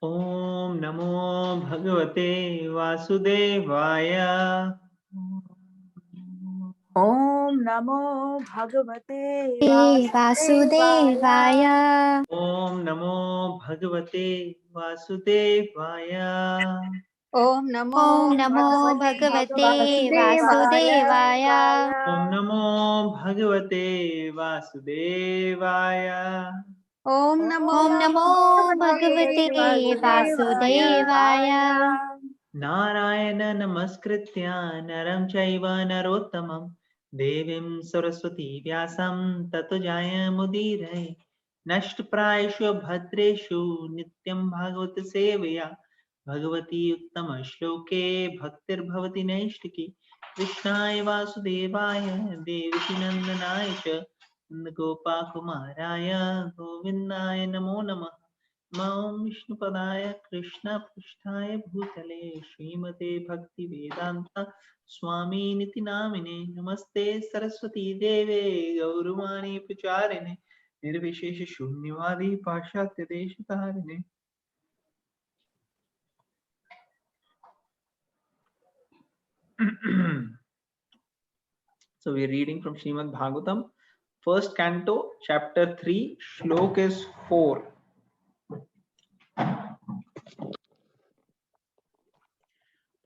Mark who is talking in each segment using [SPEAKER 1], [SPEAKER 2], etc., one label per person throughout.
[SPEAKER 1] Om Namo Bhagavate Vasudevaya.
[SPEAKER 2] Om Namo Bhagavate
[SPEAKER 3] Vasudevaya.
[SPEAKER 2] Vasudevaya.
[SPEAKER 1] Om Namo Bhagavate Vasudevaya.
[SPEAKER 2] Om
[SPEAKER 3] Om
[SPEAKER 2] Namo
[SPEAKER 3] Namo
[SPEAKER 2] Bhagavate
[SPEAKER 3] Bhagavate Vasudevaya.
[SPEAKER 2] Vasudevaya.
[SPEAKER 1] Om Namo Bhagavate Vasudevaya.
[SPEAKER 2] Om
[SPEAKER 3] Om
[SPEAKER 2] Namo
[SPEAKER 3] Namo
[SPEAKER 2] Bhagavate
[SPEAKER 3] Bhagavate Vasudevaya.
[SPEAKER 2] Vasudevaya.
[SPEAKER 1] Narayana Namaskritya Naram Chaiva Narottamam Devim Saraswati Vyasam Tato Jayamudire Nashtaprayeshu Bhadreshu Nityam Bhagavata Sevaya Bhagavati Uttama Shloke Bhaktir Bhavati Naishtiki Krishnaya Vasudevaya Devaki Nandanaya Cha Gopakumaraya Govindaya Namo Namah Mam Vishnupadaya Krishna Prishtaya Bhutale Srimate Bhakti Vedanta Swami Niti Namine Namaste Saraswati Deve Gaurumani Pacharine Nirvishesha Shunyavadi Pashatya Deshatarine. So we are reading from Srimad Bhagavatam, first canto, chapter 3, shlok is 4.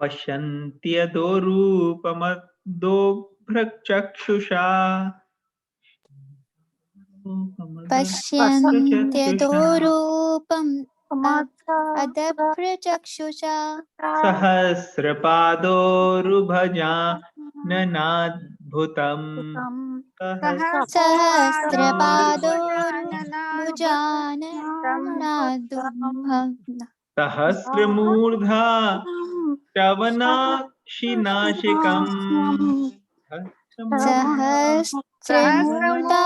[SPEAKER 1] पश्यन्त्यदोरूपमदोभ्रचक्षुषा
[SPEAKER 3] Pashyantyadoropam adaprachakshusha.
[SPEAKER 1] सहस्रपादोरुभजाननाद्भुतम्
[SPEAKER 3] Sahasrapadorubajanadubha.
[SPEAKER 1] सहस्रमूर्धा शवनाशिनाशिकम्
[SPEAKER 3] Sahasramurta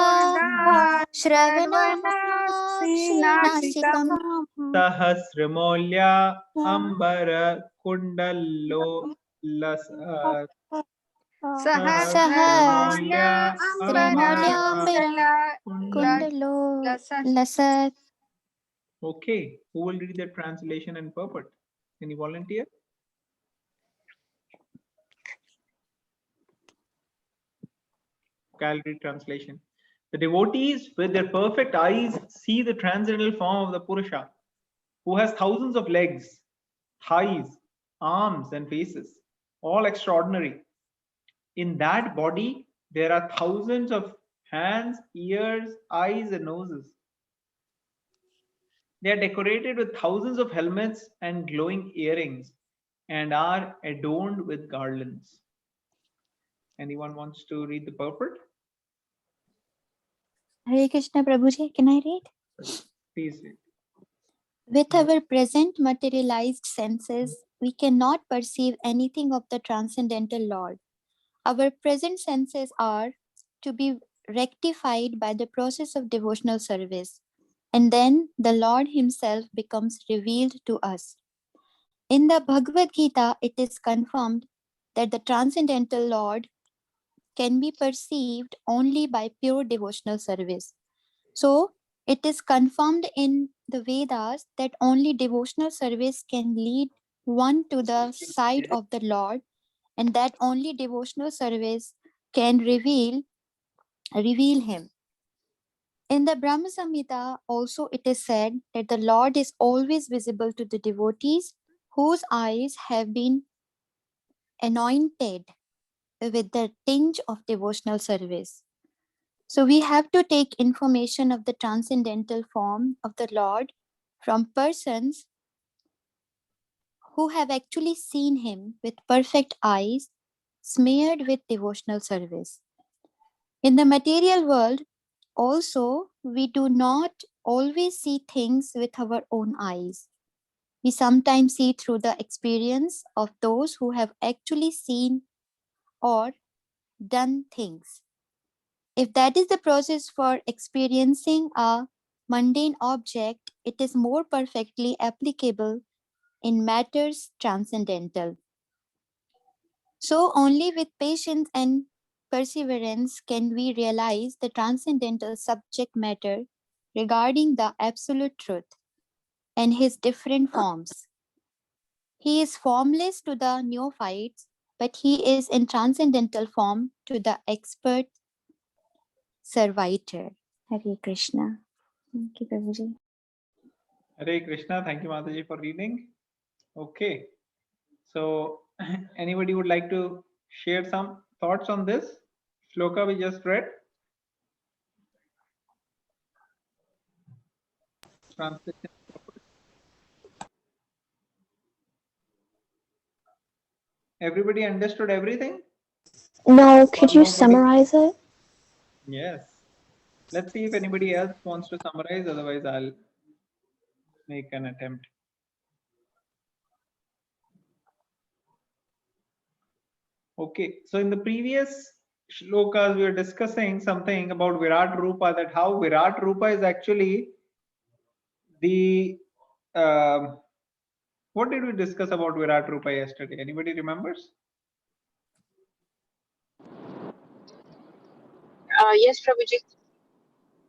[SPEAKER 3] Shravanakshinasikam.
[SPEAKER 1] सहस्रमौल्या अम्बरकुण्डलो लसत् सहस्रमौल्या
[SPEAKER 3] Sahasramaulyambira Kundalo Lasat.
[SPEAKER 1] Okay, who will read the translation and purport? Any volunteer? I'll read translation. The devotees with their perfect eyes see the transcendental form of the Purusha, who has thousands of legs, thighs, arms, and faces, all extraordinary. In that body, there are thousands of hands, ears, eyes, and noses. They are decorated with thousands of helmets and glowing earrings and are adorned with garlands. Anyone wants to read the purport?
[SPEAKER 3] Hare Krishna Prabhuji, can I read?
[SPEAKER 1] Please read.
[SPEAKER 3] With our present materialized senses, we cannot perceive anything of the transcendental Lord. Our present senses are to be rectified by the process of devotional service, and then the Lord Himself becomes revealed to us. In the Bhagavad Gita, it is confirmed that the transcendental Lord can be perceived only by pure devotional service. So, it is confirmed in the Vedas that only devotional service can lead one to the side of the Lord, and that only devotional service can reveal Him. In the Brahma Samhita, also it is said that the Lord is always visible to the devotees whose eyes have been anointed with the tinge of devotional service. So we have to take information of the transcendental form of the Lord from persons who have actually seen Him with perfect eyes, smeared with devotional service. In the material world, also, we do not always see things with our own eyes. We sometimes see through the experience of those who have actually seen or done things. If that is the process for experiencing a mundane object, it is more perfectly applicable in matters transcendental. So, only with patience and perseverance can we realize the transcendental subject matter regarding the absolute truth. and his different forms. He is formless to the neophytes, but he is in transcendental form to the expert servitor. Hare Krishna. Thank you, Prabhuji.
[SPEAKER 1] Hare Krishna. Thank you, Mataji, for reading. Okay. So, anybody would like to share some thoughts on this shloka we just read? Translation. Everybody understood everything?
[SPEAKER 4] No, could you
[SPEAKER 1] Nobody?
[SPEAKER 4] summarize it?
[SPEAKER 1] Yes. Let's see if anybody else wants to summarize. Otherwise, I'll make an attempt. Okay. So in the previous shlokas, we were discussing something about Virat Rupa, that how Virat Rupa is actually the what did we discuss about Virat Rupa yesterday? Anybody remembers?
[SPEAKER 2] Yes, Prabhuji.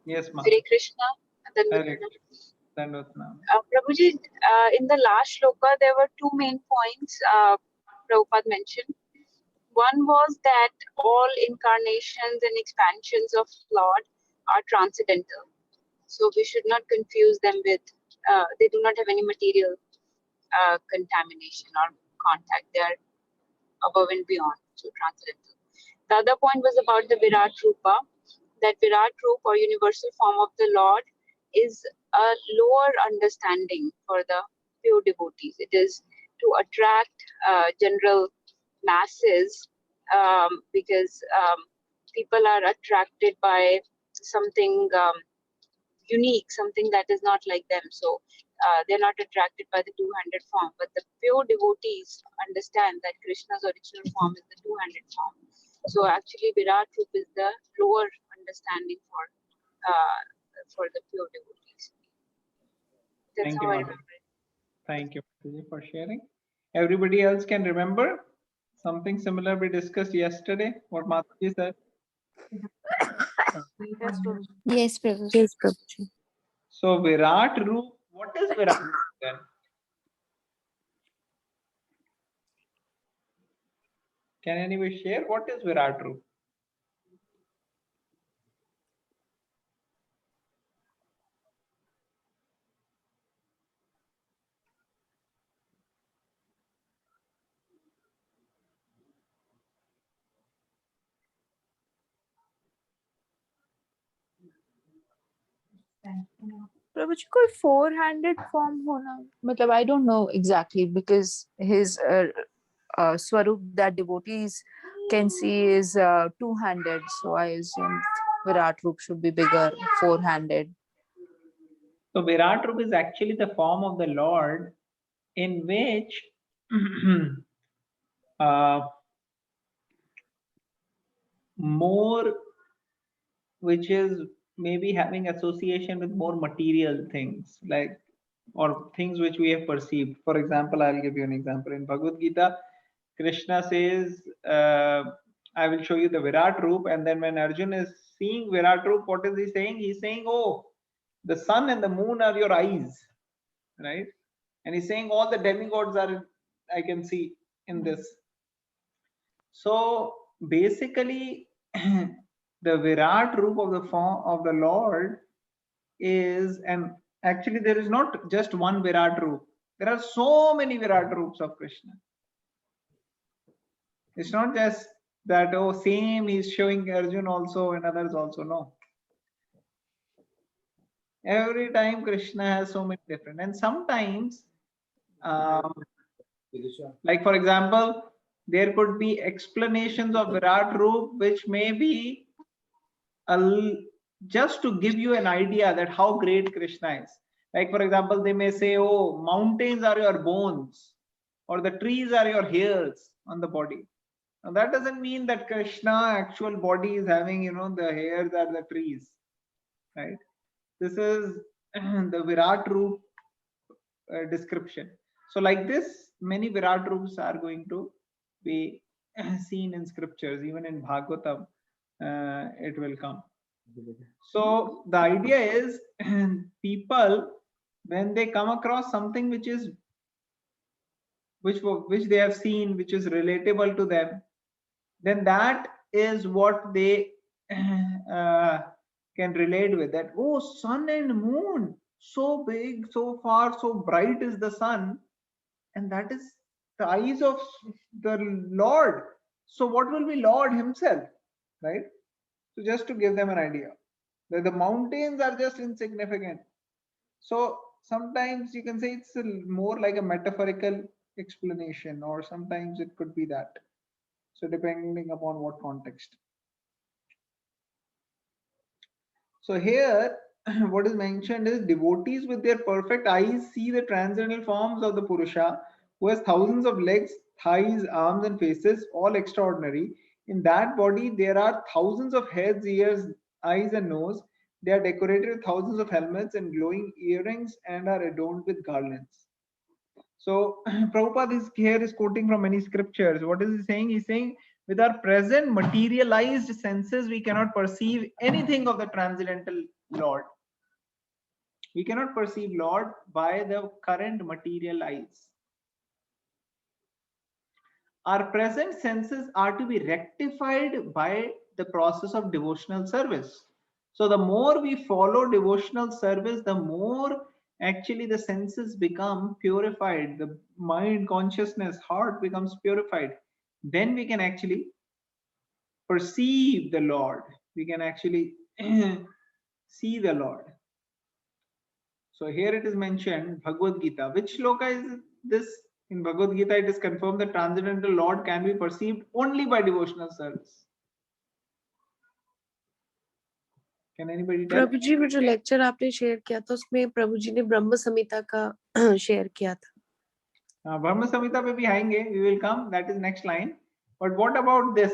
[SPEAKER 1] Yes, ma'am.
[SPEAKER 2] Hare Krishna.
[SPEAKER 1] Correct. Dandavata.
[SPEAKER 2] Prabhuji, in the last shloka, there were two main points Prabhupada mentioned. One was that all incarnations and expansions of Lord are transcendental. So we should not confuse them with, they do not have any material contamination or contact. They are above and beyond, so transcendental. The other point was about the Virat Rupa, that Virat Rupa or universal form of the Lord is a lower understanding for the pure devotees. It is to attract general masses because people are attracted by something unique, something that is not like them. So they're not attracted by the two-handed form, but the pure devotees understand that Krishna's original form is the two-handed form. So actually, Virat Rupa is the lower understanding for the pure devotees. That's
[SPEAKER 1] Thank
[SPEAKER 2] how
[SPEAKER 1] you,
[SPEAKER 2] I
[SPEAKER 1] Mataji.
[SPEAKER 2] remember it.
[SPEAKER 1] Thank you, Mataji, for sharing. Everybody else can remember something similar we discussed yesterday? What Mataji said?
[SPEAKER 3] Yes, Prabhuji.
[SPEAKER 2] Yes, Prabhuji.
[SPEAKER 1] So Virat Rup, what is Virat Rup then? Can anybody share what is Virat Rup?
[SPEAKER 5] प्रभुजी कोई 400 form होना मतलब I don't know exactly because his swarup that devotees can see is two-handed, so I assume Virat Rup should be bigger, 400.
[SPEAKER 1] So Virat Rup is actually the form of the Lord in which more, which is maybe having association with more material things, like, or things which we have perceived. For example, I'll give you an example. In Bhagavad Gita, Krishna says, I will show you the Virat Rup. And then when Arjun is seeing Virat Rup, what is he saying? He's saying, oh, the sun and the moon are your eyes, right? And he's saying all the demigods are, I can see in this. So basically, the Virat Rup of the form of the Lord is, and actually there is not just one Virat Rup. There are so many Virat Rups of Krishna. It's not just that, oh, same he's showing Arjun also and others also. No. Every time Krishna has so many different, and sometimes, like for example, there could be explanations of Virat Rup which may be just to give you an idea that how great Krishna is. Like for example, they may say, oh, mountains are your bones, or the trees are your hairs on the body. Now that doesn't mean that Krishna actual body is having, the hairs are the trees, right? This is the Virat Rup description. So like this, many Virat Rups are going to be seen in scriptures, even in Bhagavatam, it will come. So the idea is people, when they come across something which is which they have seen, which is relatable to them, then that is what they can relate with. That, oh, sun and moon, so big, so far, so bright is the sun, and that is the eyes of the Lord. So what will be Lord himself, right? So just to give them an idea that the mountains are just insignificant. So sometimes you can say it's more like a metaphorical explanation, or sometimes it could be that. So depending upon what context. So here, what is mentioned is devotees with their perfect eyes see the transcendental forms of the Purusha, who has thousands of legs, thighs, arms, and faces, all extraordinary. In that body, there are thousands of heads, ears, eyes, and nose. They are decorated with thousands of helmets and glowing earrings and are adorned with garlands. So Prabhupada is quoting from many scriptures. What is he saying? He's saying, with our present materialized senses, we cannot perceive anything of the transcendental Lord. We cannot perceive Lord by the current material eyes. Our present senses are to be rectified by the process of devotional service. So the more we follow devotional service, the more actually the senses become purified, the mind, consciousness, heart becomes purified. Then we can actually perceive the Lord. We can actually see the Lord. So here it is mentioned, Bhagavad Gita. Which shloka is this? In Bhagavad Gita, it is confirmed that transcendental Lord can be perceived only by devotional service. Can anybody tell?
[SPEAKER 6] प्रभु जी, वो जो lecture आपने share किया था उसमें प्रभु जी ने ब्रह्म संहिता का share किया था.
[SPEAKER 1] Brahma Samhita पे भी आएंगे. We will come. That is next line. But what about this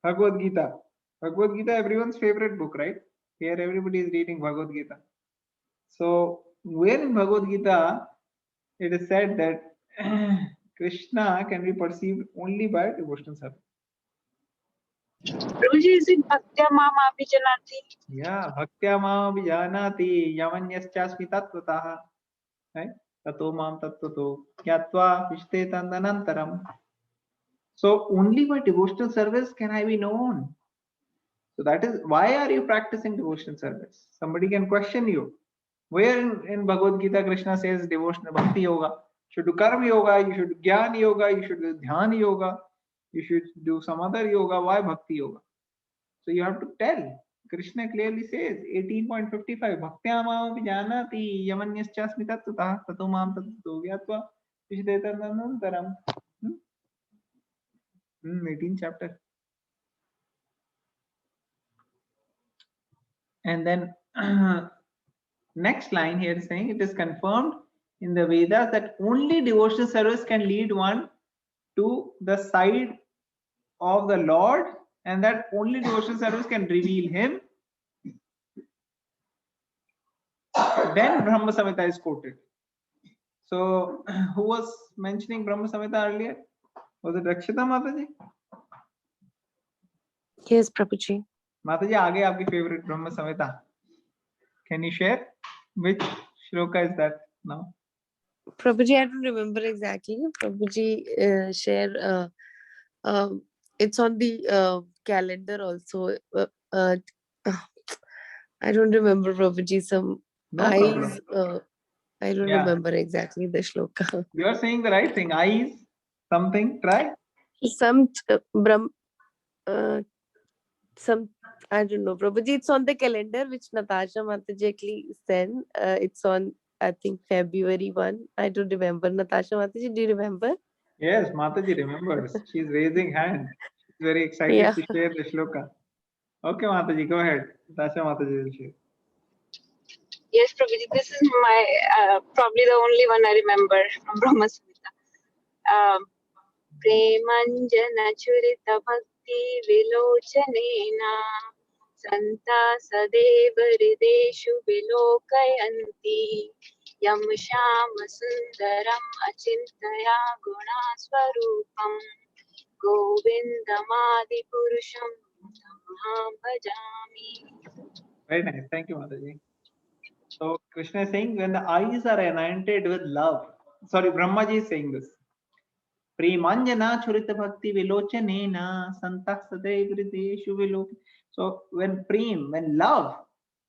[SPEAKER 1] Bhagavad Gita? Bhagavad Gita, everyone's favorite book, right? Here everybody is reading Bhagavad Gita. So where in Bhagavad Gita it is said that Krishna can be perceived only by devotional service.
[SPEAKER 2] Prabhuji, is it Bhaktya Mam Abhijanati?
[SPEAKER 1] Yeah, Bhaktya Mam Abhijanati Yamanyastasmi Tattvataha. Right? Tato Mam Tattvato Kyatva Vishte Tandanantaram. So only by devotional service can I be known. So that is why are you practicing devotional service? Somebody can question you. Where in Bhagavad Gita Krishna says devotional bhakti yoga? You should do karma yoga, you should do jnana yoga, you should do dhyana yoga, you should do some other yoga. Why bhakti yoga? So you have to tell. Krishna clearly says 18.55 Bhaktyamam vijanati yamanyaschasmi tattvatah tato mam tattvato gyatva vishdetanantaram. 18th chapter. And then next line here is saying it is confirmed in the Vedas that only devotional service can lead one to the side of the Lord, and that only devotional service can reveal him. Then Brahma Samhita is quoted. So who was mentioning Brahma Samhita earlier? Was it Rakshita Mataji?
[SPEAKER 6] Yes, Prabhu ji.
[SPEAKER 1] Mataji, आगे आपकी favorite Brahma Samhita. Can you share which shloka is that now?
[SPEAKER 6] Prabhuji, I don't remember exactly. Prabhuji, share. It's on the calendar also. I don't remember, Prabhuji. Some
[SPEAKER 1] No
[SPEAKER 6] eyes.
[SPEAKER 1] problem.
[SPEAKER 6] I don't
[SPEAKER 1] Yeah.
[SPEAKER 6] remember exactly the shloka.
[SPEAKER 1] You are saying the right thing. Eyes, something. Try.
[SPEAKER 6] Some some, I don't know, Prabhuji. It's on the calendar which Natasha Mataji sent. It's on, I think, February 1. I don't remember. Natasha Mataji, do you remember?
[SPEAKER 1] Yes, Mataji remembers. She's raising hand. She's very excited
[SPEAKER 6] Yeah.
[SPEAKER 1] to share the shloka. Okay, Mataji, go ahead. Natasha Mataji will share.
[SPEAKER 2] Yes, Prabhuji, this is my probably the only one I remember from Brahma Samhita. Premanjana Churita Bhakti Vilochanena Santa Sadeva Hrideshu Vilokayanti Yam Shama Sundaram Achintaya Guna Swarupam Govindamadi Purusham Tamaham Bhajami.
[SPEAKER 1] Very nice. Thank you, Mataji. So Krishna is saying when the eyes are anointed with love. Sorry, Brahmaji is saying this. Premanjana churita bhakti vilochanena santah sadaiv hrideshu vilok. So when when love,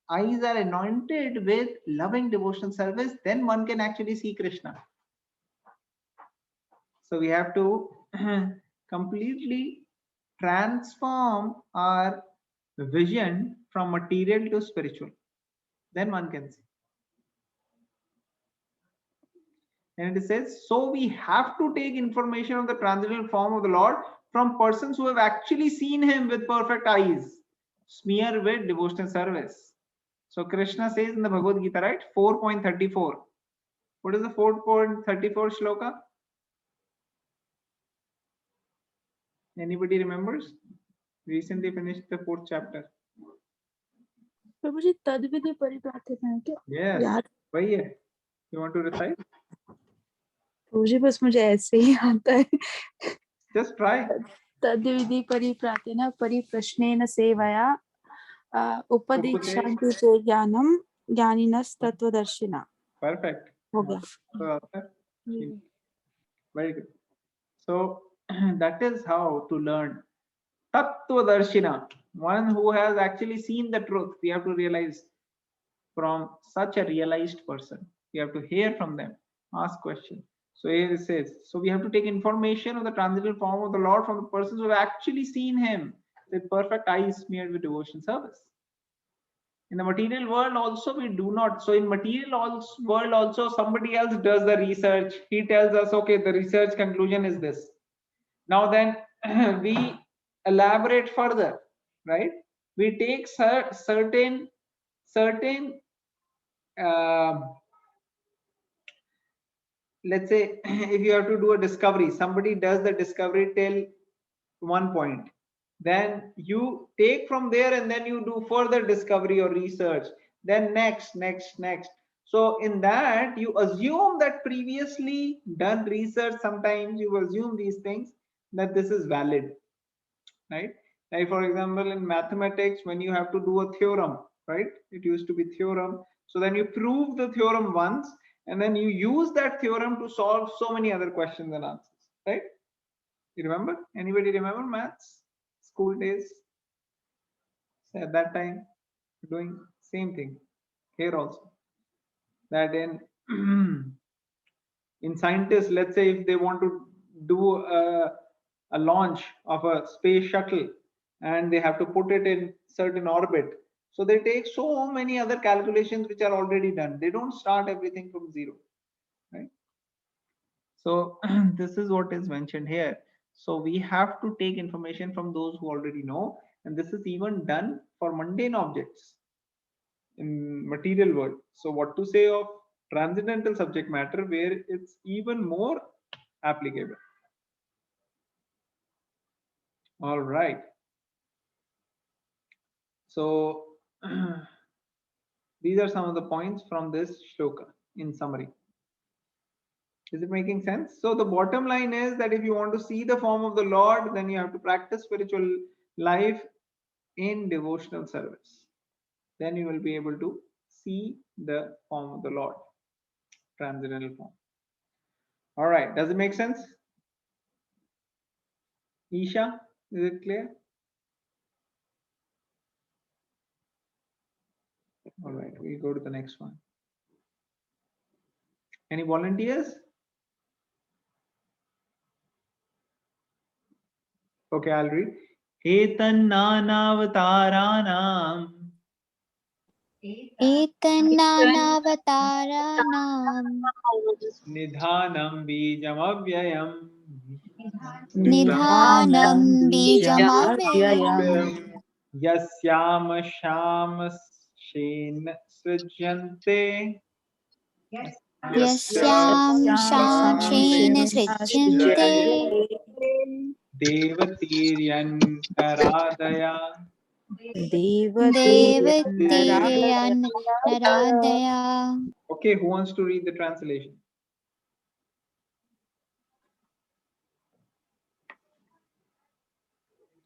[SPEAKER 1] eyes are anointed with loving devotional service, then one can actually see Krishna. So we have to completely transform our vision from material to spiritual. Then one can see. And it says, so we have to take information of the transcendental form of the Lord from persons who have actually seen him with perfect eyes, smear with devotional service. So Krishna says in the Bhagavad Gita, right? 4.34. What is the 4.34 shloka? Anybody remembers? Recently finished the 4th chapter.
[SPEAKER 5] प्रभु जी तद्विधि परिप्रार्थित है क्या?
[SPEAKER 1] Yes.
[SPEAKER 5] याद
[SPEAKER 1] वही है. You want to recite?
[SPEAKER 5] प्रभु जी बस मुझे ऐसे ही आता है.
[SPEAKER 1] Just try.
[SPEAKER 5] तद्विधि परिप्रार्थेन परिप्रश्नेन सेवया उपदीक्षान्ति च ज्ञानम ज्ञानिनस्तत्त्वदर्शिना.
[SPEAKER 1] Perfect.
[SPEAKER 5] हो गया.
[SPEAKER 1] Very good. So that is how to learn. Tattvadarshina, one who has actually seen the truth. We have to realize from such a realized person. We have to hear from them, ask questions. So here it says, so we have to take information of the transcendental form of the Lord from the persons who have actually seen him with perfect eyes smeared with devotion service. In the material world also we do not. So in material world also somebody else does the research. He tells us, okay, the research conclusion is this. Now then we elaborate further, right? We take certain let's say if you have to do a discovery, somebody does the discovery till one point, then you take from there and then you do further discovery or research, then next. So in that you assume that previously done research, sometimes you assume these things that this is valid, right? Like for example in mathematics, when you have to do a theorem, right, it used to be theorem, so then you prove the theorem once and then you use that theorem to solve so many other questions and answers, right? You remember? Anybody remember maths school days? So at that time doing same thing here also, that in in scientists, let's say if they want to do a launch of a space shuttle and they have to put it in certain orbit, so they take so many other calculations which are already done. They don't start everything from zero, right? So this is what is mentioned here. So we have to take information from those who already know, and this is even done for mundane objects in material world. So what to say of transcendental subject matter where it's even more applicable. All right. So these are some of the points from this shloka in summary. Is it making sense? So the bottom line is that if you want to see the form of the Lord, then you have to practice spiritual life in devotional service. Then you will be able to see the form of the Lord, transcendental form. All right. Does it make sense? Isha, is it clear? All right. We'll go to the next one. Any volunteers? Okay, I'll read. Etannanavataranam
[SPEAKER 3] Etannanavataranam
[SPEAKER 1] Nidhanam Bijamavyayam
[SPEAKER 3] Nidhanam Bijamavyayam
[SPEAKER 1] Yasyam Sham Shen Srijante
[SPEAKER 3] Yasyam Shanchena Srijyante
[SPEAKER 1] Devatiryantaradaya.
[SPEAKER 3] Devatiriyan Naradaya.
[SPEAKER 1] Okay, who wants to read the translation?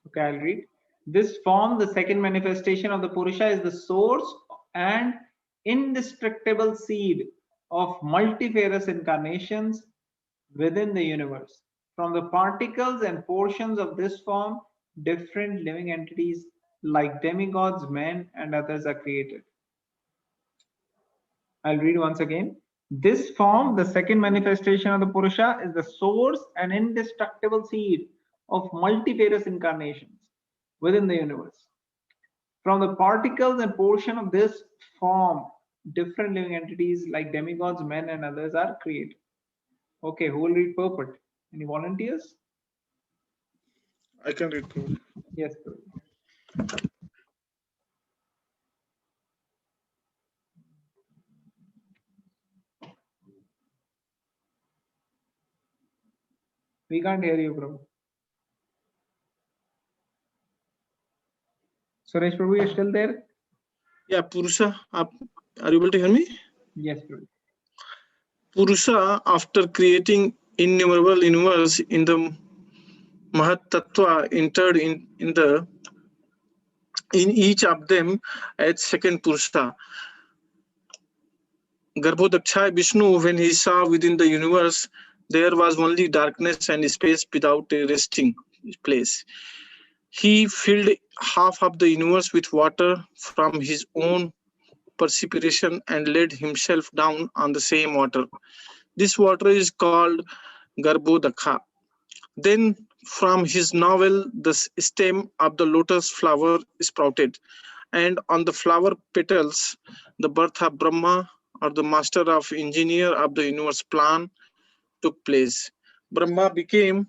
[SPEAKER 1] Okay, I'll read. This form, the second manifestation of the Purusha, is the source and indestructible seed of multifarious incarnations within the universe. From the particles and portions of this form, different living entities like demigods, men, and others are created. I'll read once again. This form, the second manifestation of the Purusha, is the source and indestructible seed of multifarious incarnations within the universe. From the particles and portion of this form, different living entities like demigods, men, and others are created. Okay, who will read purport? Any volunteers?
[SPEAKER 7] I can read. Prabhuji.
[SPEAKER 1] Yes, Prabhu. We can't hear you, Prabhu. Suresh Prabhu, you're still there?
[SPEAKER 7] Yeah, Purusha, are you able to hear me?
[SPEAKER 1] Yes, Prabhu.
[SPEAKER 7] Purusha, after creating innumerable universe in the Mahat Tattva, entered in each of them as second Purusha. Garbhodaksha Vishnu, when he saw within the universe, there was only darkness and space without a resting place. He filled half of the universe with water from his own perspiration and laid himself down on the same water. This water is called Garbhodakha. Then from his novel, the stem of the lotus flower sprouted, and on the flower petals, the birth of Brahma, or the master of engineer of the universe plan, took place. Brahma became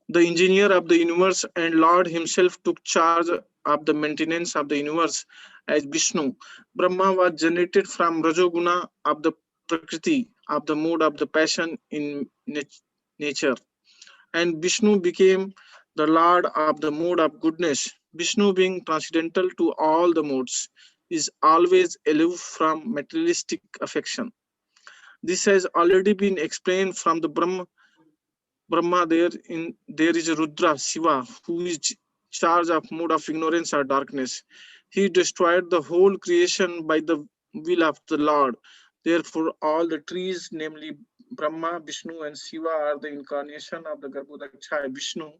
[SPEAKER 7] the engineer of the universe, and Lord himself took charge of the maintenance of the universe as Vishnu. Brahma was generated from Rajoguna of the Prakriti, of the mood of the passion in nature. And Vishnu became the Lord of the mood of goodness. Vishnu, being transcendental to all the modes, is always aloof from materialistic affection. This has already been explained from the Brahma. There is a Rudra, Shiva, who is charge of mode of ignorance or darkness. He destroyed the whole creation by the will of the Lord. Therefore, all the trees, namely Brahma, Vishnu, and Shiva, are the incarnation of the Garbhodaksha Vishnu.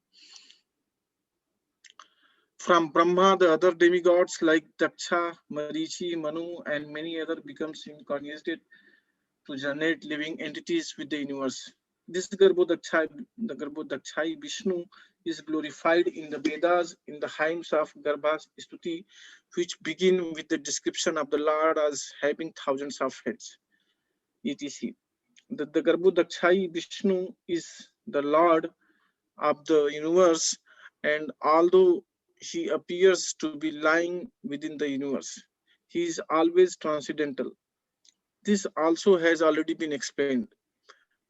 [SPEAKER 7] From Brahma, the other demigods like Daksha, Marichi, Manu, and many other becomes incarnated to generate living entities with the universe. This Garbhodakshai Vishnu is glorified in the Vedas in the hymns of Garbha Stuti, which begin with the description of the Lord as having thousands of heads, etc. The Garbhodakshai Vishnu is the Lord of the universe, and although he appears to be lying within the universe, he is always transcendental. This also has already been explained.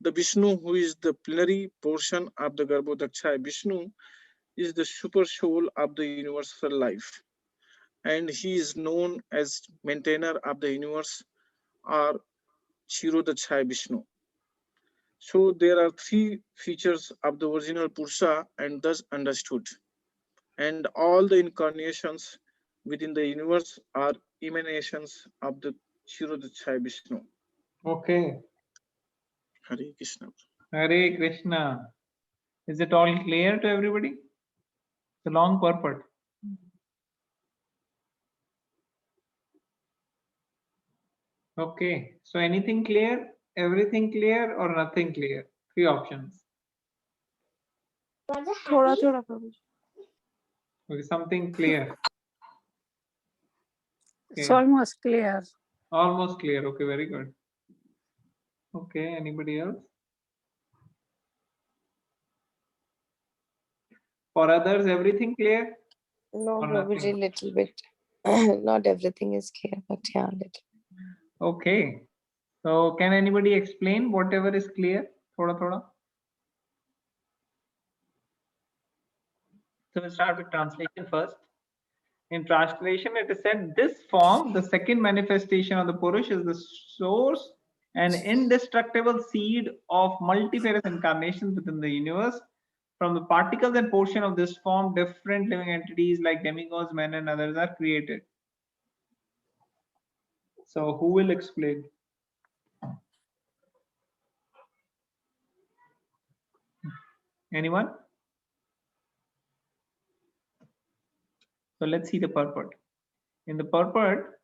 [SPEAKER 7] The Vishnu, who is the plenary portion of the Garbhodaksha Vishnu, is the super soul of the universal life, and he is known as maintainer of the universe or Kshirodaksha Vishnu. So there are three features of the original Purusha and thus understood. And all the incarnations within the universe are emanations of the Kshirodaksha Vishnu.
[SPEAKER 1] Okay.
[SPEAKER 7] Hare Krishna.
[SPEAKER 1] Hare Krishna. Is it all clear to everybody? It's a long purport. Okay. So anything clear? Everything clear or nothing clear? Three options.
[SPEAKER 6] Thoda thoda, Prabhuji.
[SPEAKER 1] Okay, something clear.
[SPEAKER 5] It's
[SPEAKER 1] Okay.
[SPEAKER 5] almost clear.
[SPEAKER 1] Almost clear. Okay, very good. Okay, anybody else? For others, everything clear?
[SPEAKER 6] No,
[SPEAKER 1] Or
[SPEAKER 6] Prabhuji,
[SPEAKER 1] nothing?
[SPEAKER 6] little bit. Not everything is clear, but yeah, little.
[SPEAKER 1] Okay. So can anybody explain whatever is clear? Thoda thoda. So we'll start with translation first. In translation, it is said this form, the second manifestation of the Purush, is the source and indestructible seed of multifarious incarnations within the universe. From the particles and portion of this form, different living entities like demigods, men, and others are created. So who will explain? Anyone? So let's see the purport. In the purport,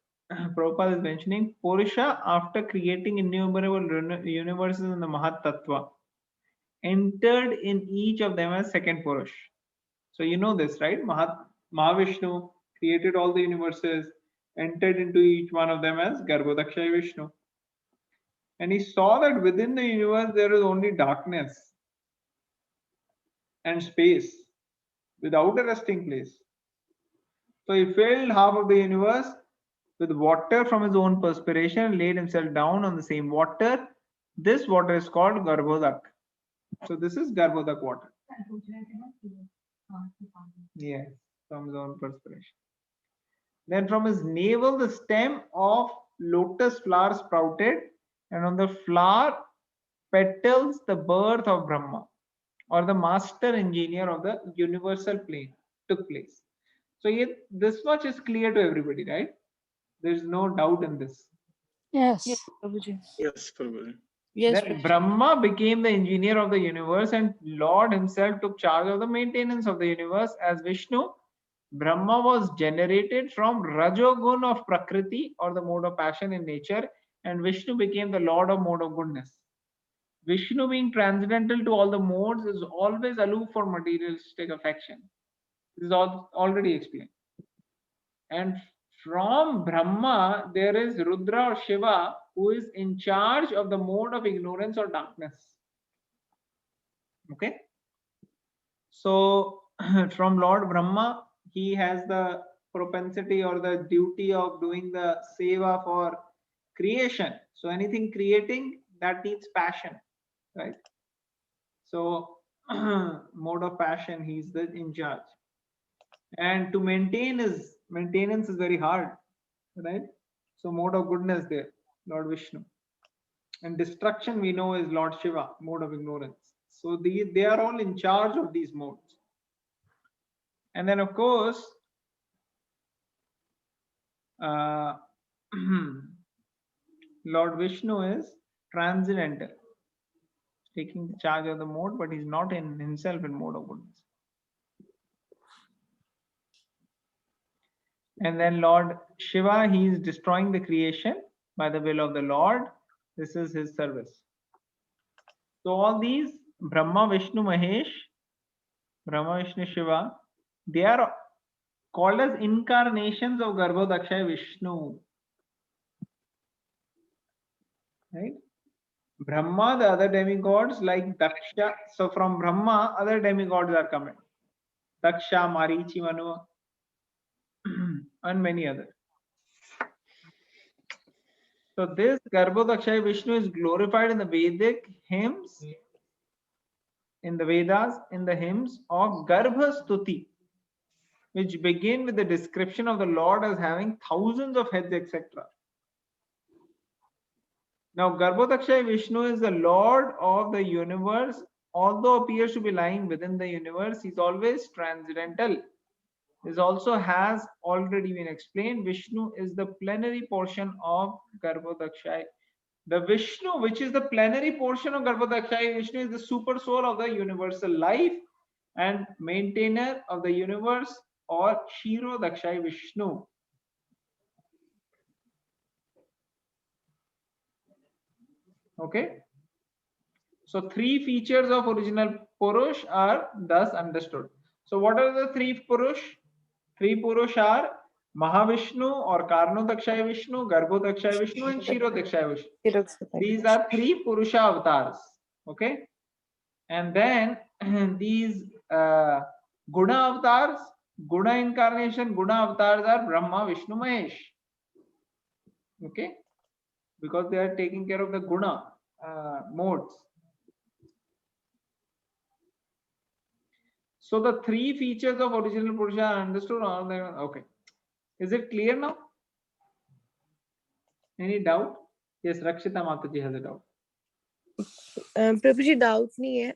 [SPEAKER 1] Prabhupada is mentioning Purusha, after creating innumerable universes in the Mahat Tattva, entered in each of them as second Purush. So you know this, right? Mahavishnu created all the universes, entered into each one of them as Garbhodakshaya Vishnu. And he saw that within the universe there is only darkness and space without a resting place. So he filled half of the universe with water from his own perspiration and laid himself down on the same water. This water is called Garbhodak. So this is Garbhodak water. Yes, from his own perspiration. Then from his navel the stem of lotus flower sprouted, and on the flower petals the birth of Brahma, or the master engineer of the universal plane, took place. So this much is clear to everybody, right? There's no doubt in this.
[SPEAKER 5] Yes.
[SPEAKER 6] Yes, Prabhuji.
[SPEAKER 7] Yes, Prabhuji.
[SPEAKER 6] Yes,
[SPEAKER 1] Then
[SPEAKER 6] Prabhuji.
[SPEAKER 1] Brahma became the engineer of the universe, and Lord himself took charge of the maintenance of the universe. As Vishnu, Brahma was generated from Rajogun of Prakriti, or the mode of passion in nature, and Vishnu became the Lord of mode of goodness. Vishnu, being transcendental to all the modes, is always aloof for materialistic affection. This is already explained. And from Brahma, there is Rudra or Shiva, who is in charge of the mode of ignorance or darkness. Okay. So from Lord Brahma, he has the propensity or the duty of doing the seva for creation. So anything creating, that needs passion, right? So mode of passion, he's in charge. And to maintenance is very hard, right? So mode of goodness there, Lord Vishnu. And destruction we know is Lord Shiva, mode of ignorance. So they are all in charge of these modes. And then of course, Lord Vishnu is transcendental, taking charge of the mode, but he's not in himself in mode of goodness. And then Lord Shiva, he is destroying the creation by the will of the Lord. This is his service. So all these Brahma, Vishnu, Mahesh, Brahma, Vishnu, Shiva, they are called as incarnations of Garbhodakshaya Vishnu. Right? Brahma, the other demigods like Daksha. So from Brahma, other demigods are coming. Daksha, Marichi, Manu, and many others. So this Garbhodakshaya Vishnu is glorified in the Vedic hymns, in the Vedas, in the hymns of Garbha Stuti, which begin with the description of the Lord as having thousands of heads, etc. Now, Garbhodakshaya Vishnu is the Lord of the universe. Although appears to be lying within the universe, he's always transcendental. This also has already been explained. Vishnu is the plenary portion of Garbhodakshaya. The Vishnu, which is the plenary portion of Garbhodakshaya Vishnu, is the super soul of the universal life and maintainer of the universe, or Kshirodakshaya Vishnu. Okay. So three features of original Purush are thus understood. So what are the three Purush? Three Purush are Mahavishnu or Karnodakshaya Vishnu, Garbhodakshaya Vishnu, and Kshirodakshaya Vishnu. These are three Purusha avatars. Okay. And then these Guna avatars, Guna incarnation, Guna avatars are Brahma, Vishnu, Mahesh. Okay. Because they are taking care of the Guna modes. So the three features of original Purusha are understood. Okay. Is it clear now? Any doubt? Yes, Rakshita Mataji has a doubt.
[SPEAKER 6] Prabhu ji doubt नहीं है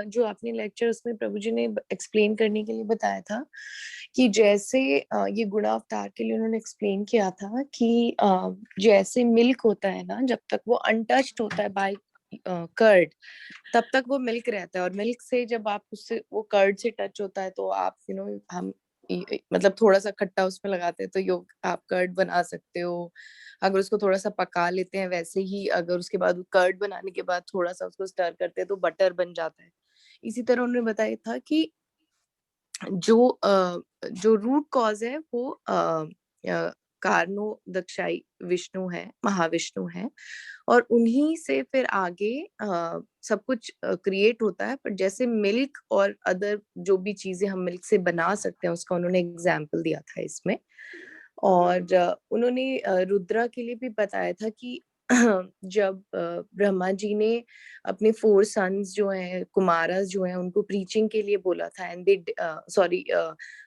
[SPEAKER 6] जो आपने lecture उसमें प्रभु जी ने explain करने के लिए बताया था कि जैसे ये गुणा अवतार के लिए उन्होंने एक्सप्लेन किया था कि जैसे मिल्क होता है ना, जब तक वो अनटच्ड होता है बाय कर्ड, तब तक वो मिल्क रहता है, और मिल्क से जब आप उससे वो कर्ड से टच होता है तो आप हम मतलब थोड़ा सा खट्टा उसमें लगाते हैं तो आप कर्ड बना सकते हो। अगर उसको थोड़ा सा पका लेते हैं, वैसे ही अगर उसके बाद कर्ड बनाने के बाद थोड़ा सा उसको स्टर करते हैं तो बटर बन जाता है। इसी तरह उन्होंने बताया था कि जो रूट कॉज है वो कारणो दक्षाई विष्णु है, महाविष्णु है, और उन्हीं से फिर आगे सब कुछ क्रिएट होता है। पर जैसे मिल्क और अदर जो भी चीजें हम मिल्क से बना सकते हैं, उसका उन्होंने एग्जाम्पल दिया था इसमें। और उन्होंने रुद्रा के लिए भी बताया था कि जब ब्रह्मा जी ने अपने 4 सन्स जो हैं, कुमारस जो हैं, उनको प्रीचिंग के लिए बोला था, एंड दे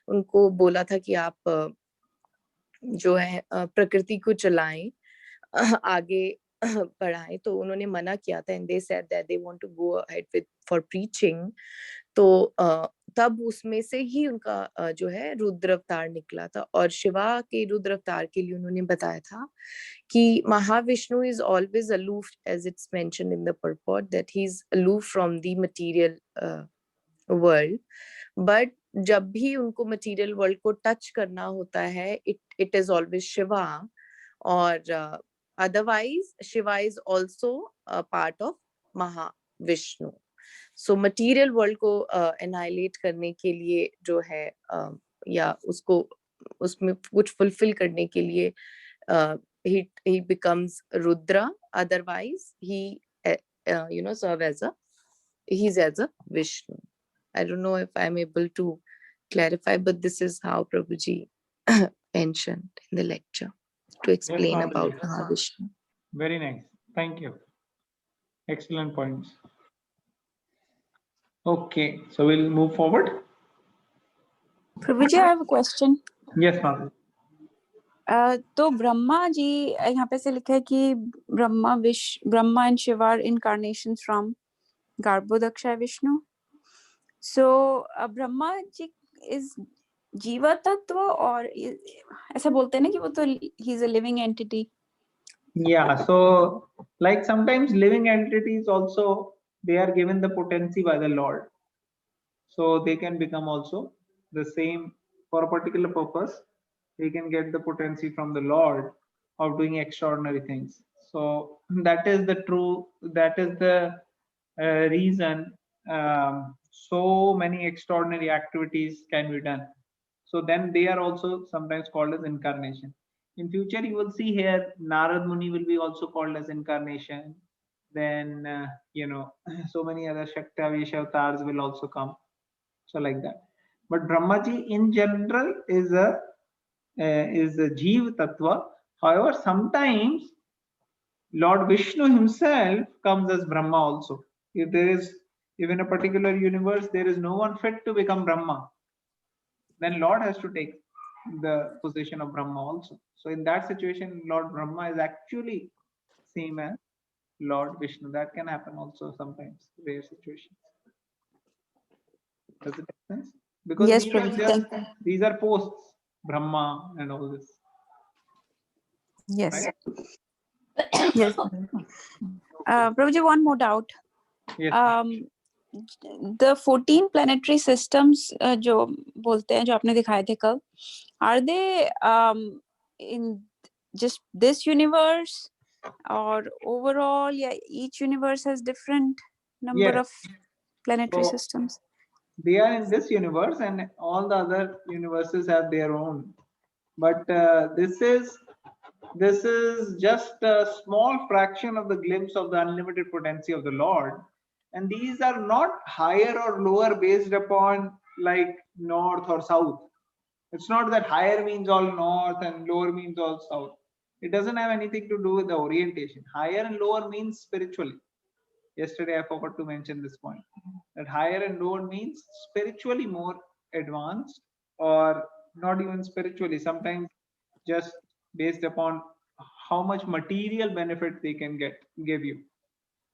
[SPEAKER 6] उनको बोला था कि आप जो है प्रकृति को चलाएं, आगे बढ़ाएं, तो उन्होंने मना किया था, and they said that they want to go ahead with for preaching. तो तब उसमें से ही उनका जो है रुद्र अवतार निकला था। और शिवा के रुद्र अवतार के लिए उन्होंने बताया था कि Mahavishnu is always aloof, as it's mentioned in the purport, that he's aloof from the material world, but जब भी उनको material world को touch करना होता है, it is always Shiva, और otherwise Shiva is also a part of Mahavishnu. So material world को annihilate करने के लिए जो है या उसको उसमें कुछ fulfill करने के लिए he becomes Rudra, otherwise he serve as a Vishnu. I don't know if I'm able to clarify, but this is how Prabhuji mentioned in the lecture to explain
[SPEAKER 1] Mataji.
[SPEAKER 6] about Mahavishnu.
[SPEAKER 1] Very nice. Thank you. Excellent points. Okay, so we'll move forward.
[SPEAKER 8] Prabhuji, I have a question.
[SPEAKER 1] Yes, Mataji.
[SPEAKER 8] तो ब्रह्मा जी यहाँ पे से लिखा है कि Brahma and Shiva are incarnations from Garbhodaksha Vishnu. So Brahma ji is jiva tattva, और ऐसा बोलते हैं ना कि वो तो he is a living entity.
[SPEAKER 1] Yeah, so like sometimes living entities also, they are given the potency by the Lord, so they can become also the same for a particular purpose. They can get the potency from the Lord of doing extraordinary things. So that is the reason so many extraordinary activities can be done. So then they are also sometimes called as incarnation. In future, you will see here Narad Muni will be also called as incarnation. Then so many other Shaktavesh avatars will also come. So like that. But Brahmaji in general is a Jeev Tattva. However, sometimes Lord Vishnu himself comes as Brahma also. If there is, in a particular universe, there is no one fit to become Brahma, then Lord has to take the position of Brahma also. So in that situation, Lord Brahma is actually same as Lord Vishnu. That can happen also sometimes, rare situations. Does it make sense? Because
[SPEAKER 8] Yes,
[SPEAKER 1] these are
[SPEAKER 8] Prabhuji,
[SPEAKER 1] just,
[SPEAKER 8] thank you.
[SPEAKER 1] these are posts, Brahma and all this.
[SPEAKER 8] Yes.
[SPEAKER 1] Right?
[SPEAKER 8] Yes. Prabhuji, one more doubt.
[SPEAKER 1] Yes.
[SPEAKER 8] The 14 planetary systems जो बोलते हैं, जो आपने दिखाए थे कल, are they in just this universe or overall? Yeah, each universe has different number
[SPEAKER 1] Yes.
[SPEAKER 8] of planetary
[SPEAKER 1] So,
[SPEAKER 8] systems.
[SPEAKER 1] They are in this universe, and all the other universes have their own. But this is just a small fraction of the glimpse of the unlimited potency of the Lord. And these are not higher or lower based upon like north or south. It's not that higher means all north and lower means all south. It doesn't have anything to do with the orientation. Higher and lower means spiritually. Yesterday I forgot to mention this point, that higher and lower means spiritually more advanced, or not even spiritually, sometimes just based upon how much material benefit they can give you.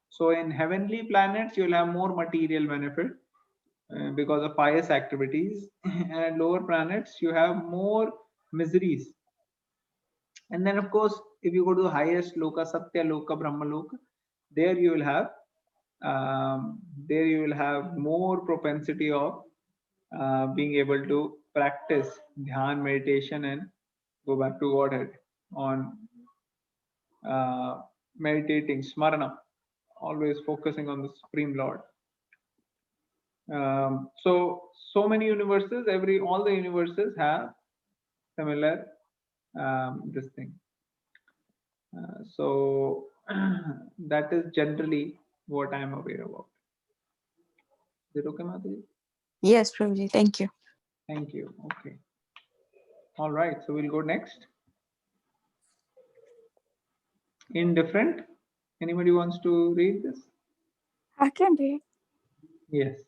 [SPEAKER 1] So in heavenly planets, you'll have more material benefit. because of pious activities, and lower planets you have more miseries. And then of course, if you go to the highest loka, Satya Loka, Brahma Loka, there you will have more propensity of being able to practice dhyan, meditation, and go back to Godhead on meditating, smarana, always focusing on the Supreme Lord. So many universes, all the universes have similar this thing. So that is generally what I am aware about. Is it okay, Mataji?
[SPEAKER 8] Yes, Prabhuji. Thank you.
[SPEAKER 1] Thank you. Okay. All right. So we'll go next. Indifferent. Anybody wants to read this?
[SPEAKER 9] I can read.
[SPEAKER 1] Yes.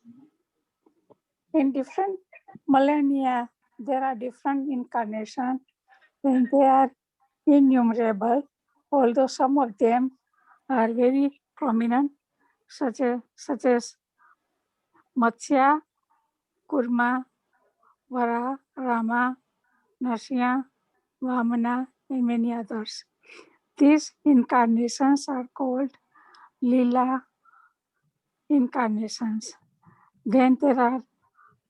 [SPEAKER 9] In different millennia, there are different incarnations, and they are innumerable, although some of them are very prominent, such as Matsya, Kurma, Vara, Rama, Narasimha, Vamana, and many others. These incarnations are called Leela incarnations. Then there are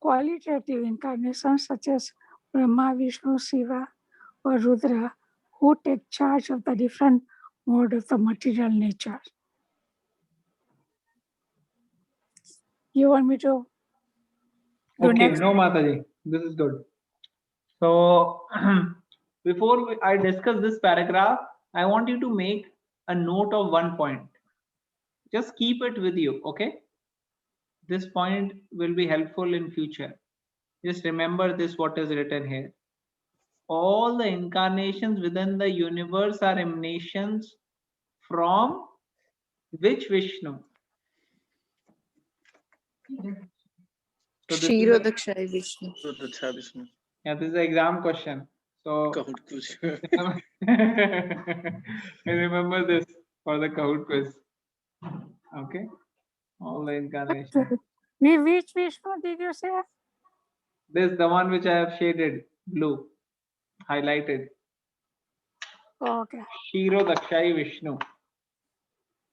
[SPEAKER 9] qualitative incarnations such as Brahma, Vishnu, Shiva, or Rudra, who take charge of the different mode of the material nature. You want me to do
[SPEAKER 1] Okay,
[SPEAKER 9] next?
[SPEAKER 1] no, Mataji, this is good. So before I discuss this paragraph, I want you to make a note of one point. Just keep it with you, okay? This point will be helpful in future. Just remember this, what is written here. All the incarnations within the universe are emanations from which Vishnu? So this is a,
[SPEAKER 6] Kshirodakshai Vishnu.
[SPEAKER 1] yeah, this is an exam question. So remember this for the Kahoot quiz. Okay. All the incarnations.
[SPEAKER 9] Which Vishnu did you say?
[SPEAKER 1] This is the one which I have shaded blue, highlighted.
[SPEAKER 9] Okay.
[SPEAKER 1] Kshirodakshai Vishnu.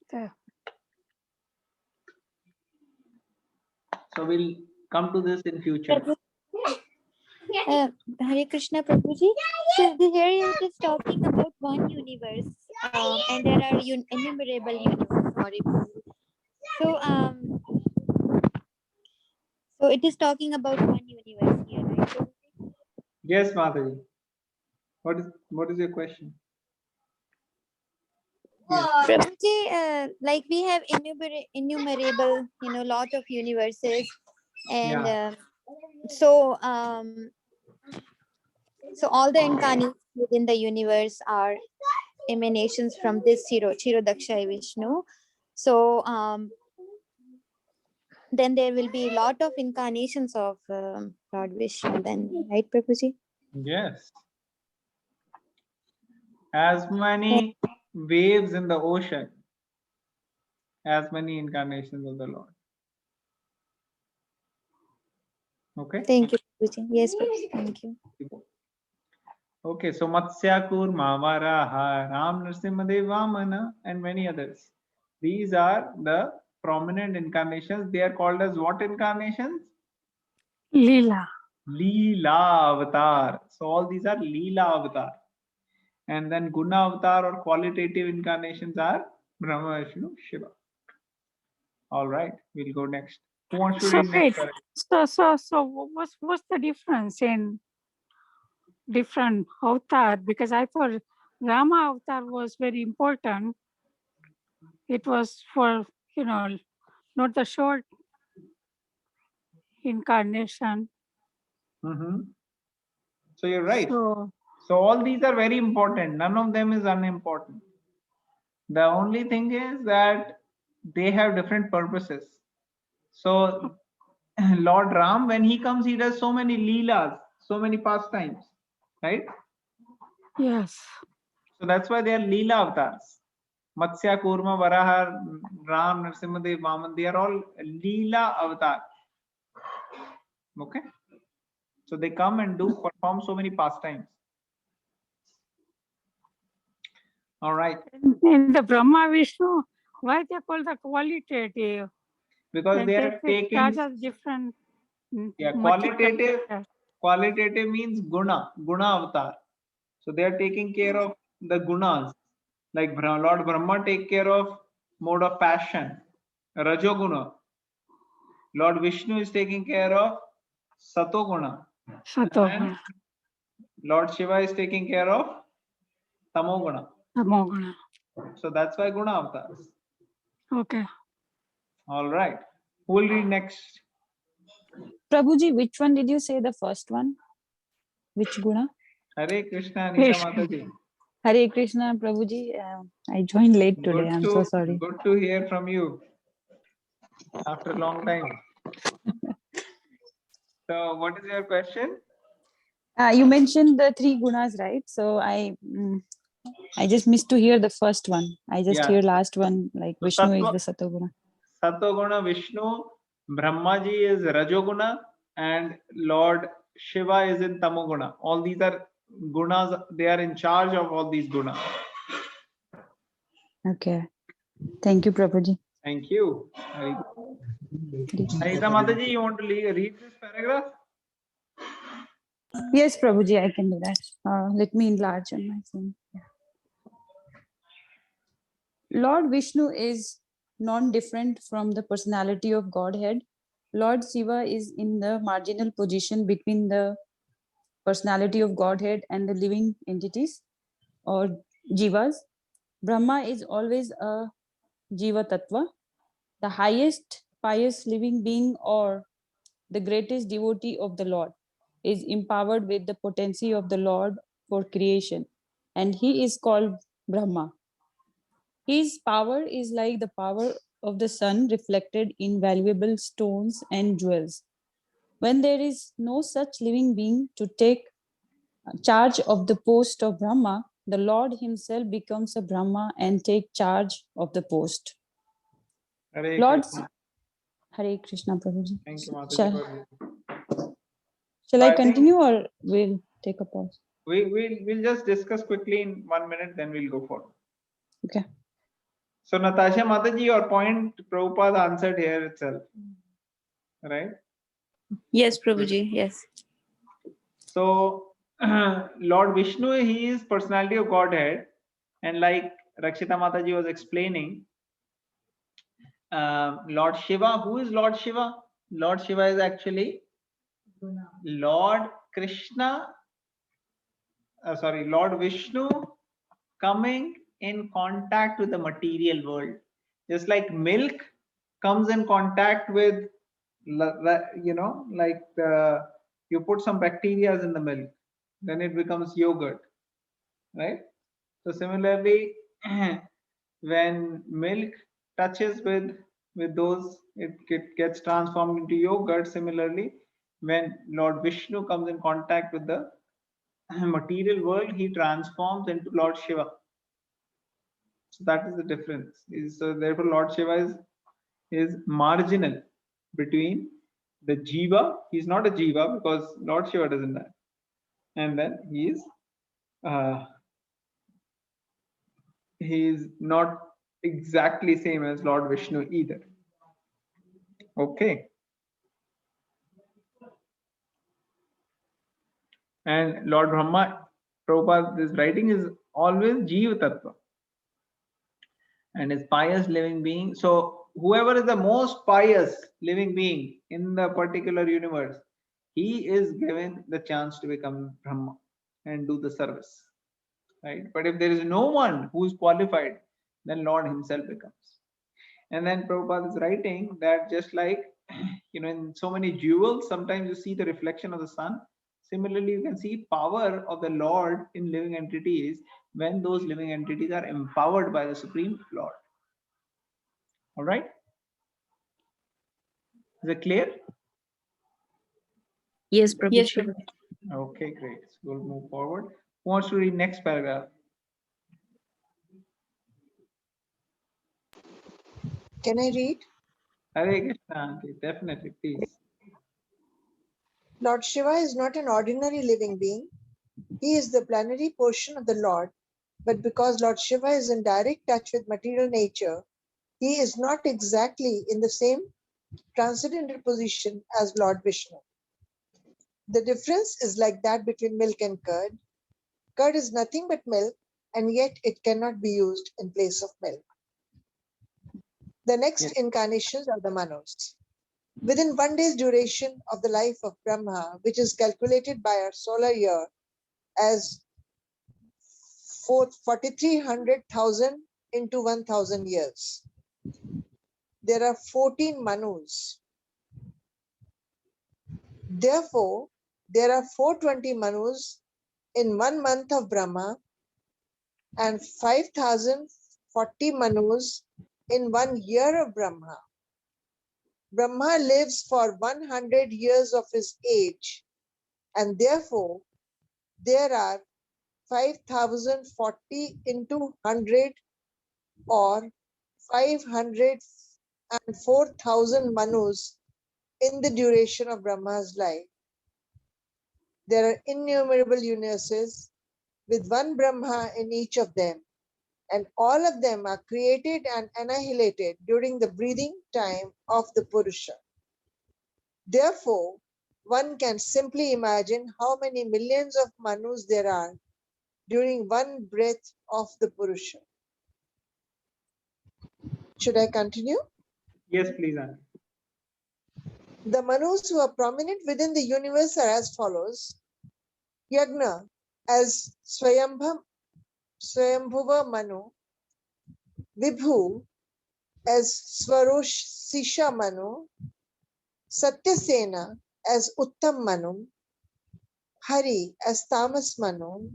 [SPEAKER 9] There.
[SPEAKER 1] So we'll come to this in future.
[SPEAKER 3] Hare Krishna Prabhuji. So here it is talking about one universe, and there are innumerable universes. Sorry, Prabhuji. So it is talking about one universe here, right, Prabhuji?
[SPEAKER 1] Yes, Mataji. What is your question?
[SPEAKER 3] Prabhuji, like we have innumerable, lot of universes, and
[SPEAKER 1] Yeah.
[SPEAKER 3] so all the incarnations within the universe are emanations from this Kshirodakshai Vishnu. So then there will be a lot of incarnations of Lord Vishnu then, right, Prabhuji?
[SPEAKER 1] Yes. As many waves in the ocean, as many incarnations of the Lord. Okay.
[SPEAKER 3] Thank you, Prabhuji. Yes, Prabhuji. Thank you.
[SPEAKER 1] Okay, so Matsya, Kurma, Varaha, Ram, Narasimhadev, Vamana, and many others. These are the prominent incarnations. They are called as what incarnations?
[SPEAKER 9] Leela.
[SPEAKER 1] Leela avatar. So all these are Leela avatar. And then Guna avatar or qualitative incarnations are Brahma, Vishnu, Shiva. All right, we'll go next. Who wants to
[SPEAKER 9] So
[SPEAKER 1] read next?
[SPEAKER 9] wait, so what's the difference in different avatar? Because I thought Rama avatar was very important. It was for, not the short incarnation.
[SPEAKER 1] So you're right.
[SPEAKER 9] So
[SPEAKER 1] So all these are very important. None of them is unimportant. The only thing is that they have different purposes. So Lord Ram, when he comes, he does so many leelas, so many pastimes, right?
[SPEAKER 9] yes.
[SPEAKER 1] So that's why they are leela avatars. Matsya, Kurma, Varaha, Ram, Narasimhadev, Vaman, they are all leela avatar. Okay. So they come and do perform so many pastimes. All right.
[SPEAKER 9] In the Brahma Vishnu, why they call the qualitative?
[SPEAKER 1] Because
[SPEAKER 9] And
[SPEAKER 1] they
[SPEAKER 9] they
[SPEAKER 1] are
[SPEAKER 9] take
[SPEAKER 1] taking,
[SPEAKER 9] charge of different
[SPEAKER 1] yeah,
[SPEAKER 9] material.
[SPEAKER 1] qualitative means guna avatar. So they are taking care of the gunas. Like Lord Brahma take care of mode of passion, Rajoguna. Lord Vishnu is taking care of Satoguna. And
[SPEAKER 9] Satoguna,
[SPEAKER 1] Lord Shiva is taking care of Tamoguna.
[SPEAKER 9] Tamoguna.
[SPEAKER 1] So that's why Guna avatars.
[SPEAKER 9] Okay.
[SPEAKER 1] All right. Who will read next?
[SPEAKER 5] Prabhuji, which one did you say the first one? Which guna?
[SPEAKER 1] Hare Krishna, Anita
[SPEAKER 9] Krishna.
[SPEAKER 1] Mataji.
[SPEAKER 5] Hare Krishna, Prabhuji. I joined late today. I'm so sorry.
[SPEAKER 1] Good to hear from you after a long time. So, what is your question?
[SPEAKER 5] You mentioned the three gunas, right? So I just missed to hear the first one. I just
[SPEAKER 1] Yeah.
[SPEAKER 5] hear last one, like
[SPEAKER 1] So
[SPEAKER 5] Vishnu is
[SPEAKER 1] Sattva-
[SPEAKER 5] the Satoguna.
[SPEAKER 1] Satoguna Vishnu, Brahmaji is Rajoguna, and Lord Shiva is in Tamoguna. All these are gunas, they are in charge of all these gunas.
[SPEAKER 5] Okay. Thank you, Prabhuji.
[SPEAKER 1] Thank you. Very good. Anita Mataji, you want to read this paragraph?
[SPEAKER 5] Yes, Prabhuji, I can do that. Let me enlarge on my phone. Lord Vishnu is non-different from the personality of Godhead. Lord Shiva is in the marginal position between the personality of Godhead and the living entities or jivas. Brahma is always a jiva tattva, the highest pious living being or the greatest devotee of the Lord is empowered with the potency of the Lord for creation, and he is called Brahma. His power is like the power of the sun reflected in valuable stones and jewels. When there is no such living being to take charge of the post of Brahma, the Lord himself becomes a Brahma and take charge of the post.
[SPEAKER 1] Hare
[SPEAKER 5] Lord,
[SPEAKER 1] Krishna.
[SPEAKER 5] Hare Krishna, Prabhuji.
[SPEAKER 1] Thank you, Mataji.
[SPEAKER 5] Shall
[SPEAKER 1] So
[SPEAKER 5] I
[SPEAKER 1] I think-
[SPEAKER 5] continue or we'll take a pause?
[SPEAKER 1] We'll just discuss quickly in 1 minute, then we'll go forward.
[SPEAKER 5] Okay.
[SPEAKER 1] So Natasha Mataji, your point Prabhupada answered here itself, right?
[SPEAKER 8] Yes, Prabhuji. Yes.
[SPEAKER 1] So Lord Vishnu, he is personality of Godhead, and like Rakshita Mataji was explaining, Lord Shiva, who is Lord Shiva? Lord Shiva is actually Lord Krishna, Lord Vishnu coming in contact with the material world. Just like milk comes in contact with, like you put some bacteria in the milk, then it becomes yogurt, right? So similarly, when milk touches with those, it gets transformed into yogurt. Similarly, when Lord Vishnu comes in contact with the material world, he transforms into Lord Shiva. So that is the difference. So therefore, Lord Shiva is marginal between the jiva. He's not a jiva because Lord Shiva doesn't die, and then he is not exactly same as Lord Vishnu either. Okay. And Lord Brahma, Prabhupada, this writing is always Jiva Tattva and is pious living being. So whoever is the most pious living being in the particular universe, he is given the chance to become Brahma and do the service. Right? But if there is no one who is qualified, then Lord himself becomes. And then Prabhupada is writing that just like, in so many jewels, sometimes you see the reflection of the sun. Similarly, you can see power of the Lord in living entities when those living entities are empowered by the Supreme Lord. All right? Is it clear?
[SPEAKER 8] Yes, Prabhuji.
[SPEAKER 3] Yes, Prabhuji.
[SPEAKER 1] Okay, great. So we'll move forward. Who wants to read next paragraph?
[SPEAKER 10] Can I read?
[SPEAKER 1] Hare Krishna. Okay, definitely, please.
[SPEAKER 10] Lord Shiva is not an ordinary living being. He is the plenary portion of the Lord, but because Lord Shiva is in direct touch with material nature, he is not exactly in the same transcendental position as Lord Vishnu. The difference is like that between milk and curd. Curd is nothing but milk, and yet it cannot be used in place of milk. The next
[SPEAKER 1] Yes.
[SPEAKER 10] incarnations are the Manus. Within 1 day's duration of the life of Brahma, which is calculated by our solar year as 4300,000 into 1000 years, there are 14 Manus. Therefore, there are 420 Manus in 1 month of Brahma and 5040 Manus in 1 year of Brahma. Brahma lives for 100 years of his age, and therefore there are 5040 into 100 or 504,000 Manus in the duration of Brahma's life. There are innumerable universes with one Brahma in each of them, and all of them are created and annihilated during the breathing time of the Purusha. Therefore, one can simply imagine how many millions of Manus there are during one breath of the Purusha. Should I continue?
[SPEAKER 1] Yes, please, Aunty.
[SPEAKER 10] The Manus who are prominent within the universe are as follows. Yagna as Swayambhuva Manu, Vibhu as Swarosisha Manu, Satyasena as Uttam Manu, Hari as Tamas Manu,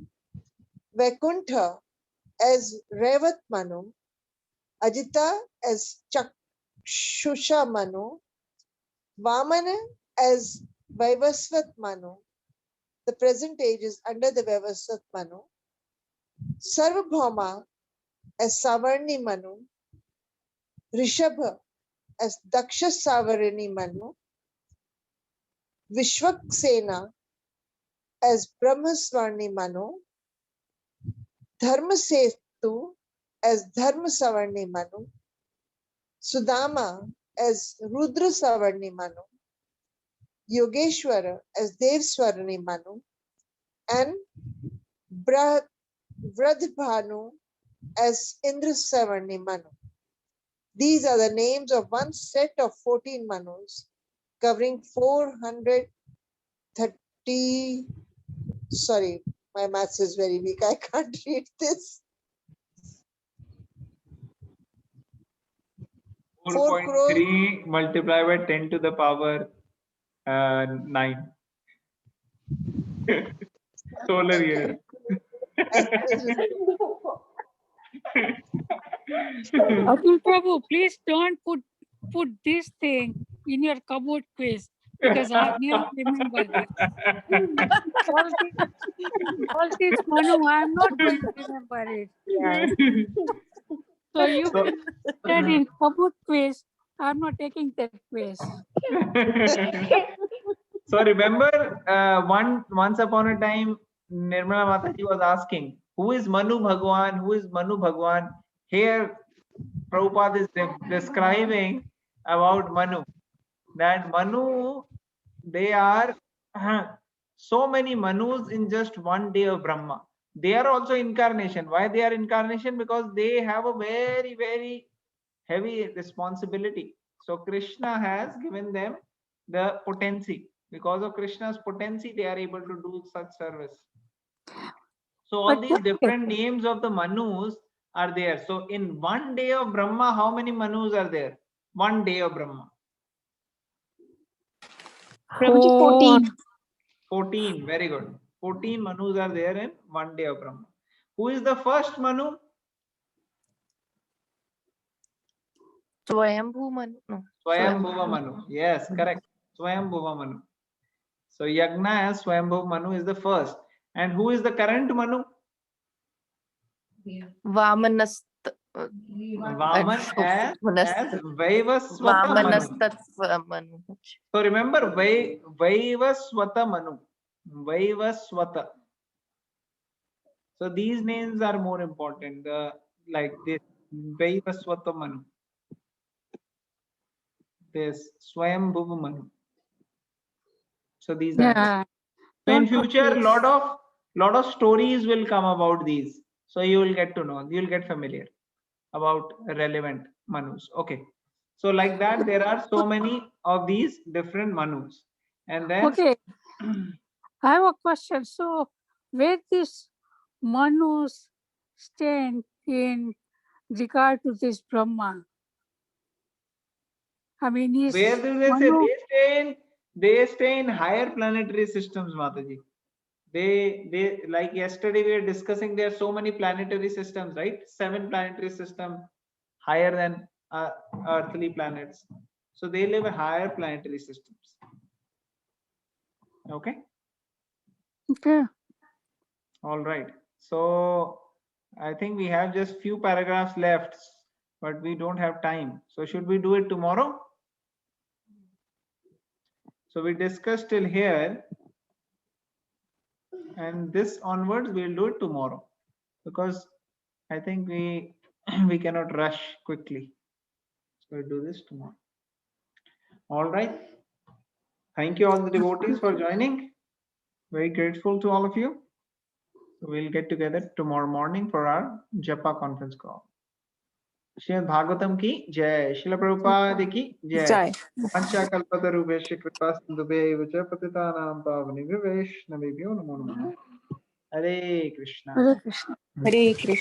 [SPEAKER 10] Vaikuntha as Revat Manu, Ajita as Chakshusha Manu, Vamana as Vaivasvat Manu. The present age is under the Vaivasvat Manu. Sarvabhauma as Savarni Manu, Rishabha as Daksha Savarni Manu, Vishwaksena as Brahmasvarni Manu, Dharmasetu as Dharma Savarni Manu, Sudama as Rudra Savarni Manu, Yogeshwara as Dev Swarni Manu, and Vradbhanu as Indra Savarni Manu. These are the names of one set of 14 Manus covering 430. Sorry, my maths is very weak. I can't read this.
[SPEAKER 1] 4.3 multiplied by 10 to the power 9. Solar year.
[SPEAKER 9] Atul Prabhu, please don't put this thing in your cupboard quiz because I never remember this. all this Manu, I'm not going to remember it. So you
[SPEAKER 1] So-
[SPEAKER 9] put that in cupboard quiz. I'm not taking that quiz.
[SPEAKER 1] So remember, once upon a time, Nirmala Mataji was asking, who is Manu Bhagwan? Who is Manu Bhagwan? Here, Prabhupada is describing about Manu. That Manu, they are so many Manus in just 1 day of Brahma. They are also incarnation. Why they are incarnation? Because they have a very, very heavy responsibility. So Krishna has given them the potency. Because of Krishna's potency, they are able to do such service. So all
[SPEAKER 9] But
[SPEAKER 1] these different names of the Manus are there. So in 1 day of Brahma, how many Manus are there? 1 day of Brahma.
[SPEAKER 3] Prabhuji, 14.
[SPEAKER 1] 14, very good. 14 Manus are there in 1 day of Brahma. Who is the first Manu?
[SPEAKER 6] Swayambhu Manu. No.
[SPEAKER 1] Swayambhuva Manu. Yes, correct. Swayambhuva Manu. So Yagna as Swayambhuva Manu is the first. And who is the current Manu? Vaman as Vaivaswata Manu.
[SPEAKER 6] Vamanasthatva Manu.
[SPEAKER 1] So remember Vaivaswata Manu. Vaivaswata. So these names are more important. Like this Vaivaswata Manu. This Swayambhuva Manu. So these are.
[SPEAKER 9] Yeah.
[SPEAKER 1] So in
[SPEAKER 9] Don't
[SPEAKER 1] future,
[SPEAKER 9] forget.
[SPEAKER 1] lot of stories will come about these. So you will get to know. You will get familiar about relevant Manus. Okay. So like that, there are so many of these different Manus. And then
[SPEAKER 9] Okay. I have a question. So where this Manus stand in regard to this Brahma? I mean, is
[SPEAKER 1] where do they say
[SPEAKER 9] Manu,
[SPEAKER 1] they stay in higher planetary systems, Mataji. They like yesterday we were discussing, there are so many planetary systems, right? 7 planetary system higher than earthly planets. So they live in higher planetary systems. Okay.
[SPEAKER 9] okay.
[SPEAKER 1] All right. So I think we have just few paragraphs left, but we don't have time. So should we do it tomorrow? So we discussed till here, and this onwards we'll do it tomorrow, because I think we we cannot rush quickly. So we'll do this tomorrow. All right. Thank you all the devotees for joining. Very grateful to all of you. So we'll get together tomorrow morning for our Japa conference call. Shrimad Bhagavatam की जय, श्रील प्रभुपाद की जय।
[SPEAKER 5] Jai.
[SPEAKER 1] पंचाकल्पतरुभ्यश्च कृपा सिन्धुभ्यैव च पतितानां पावनेभ्यो वैष्णवेभ्यो नमो नमः। हरे Krishna.
[SPEAKER 9] Hare Krishna.
[SPEAKER 5] Hare Krishna.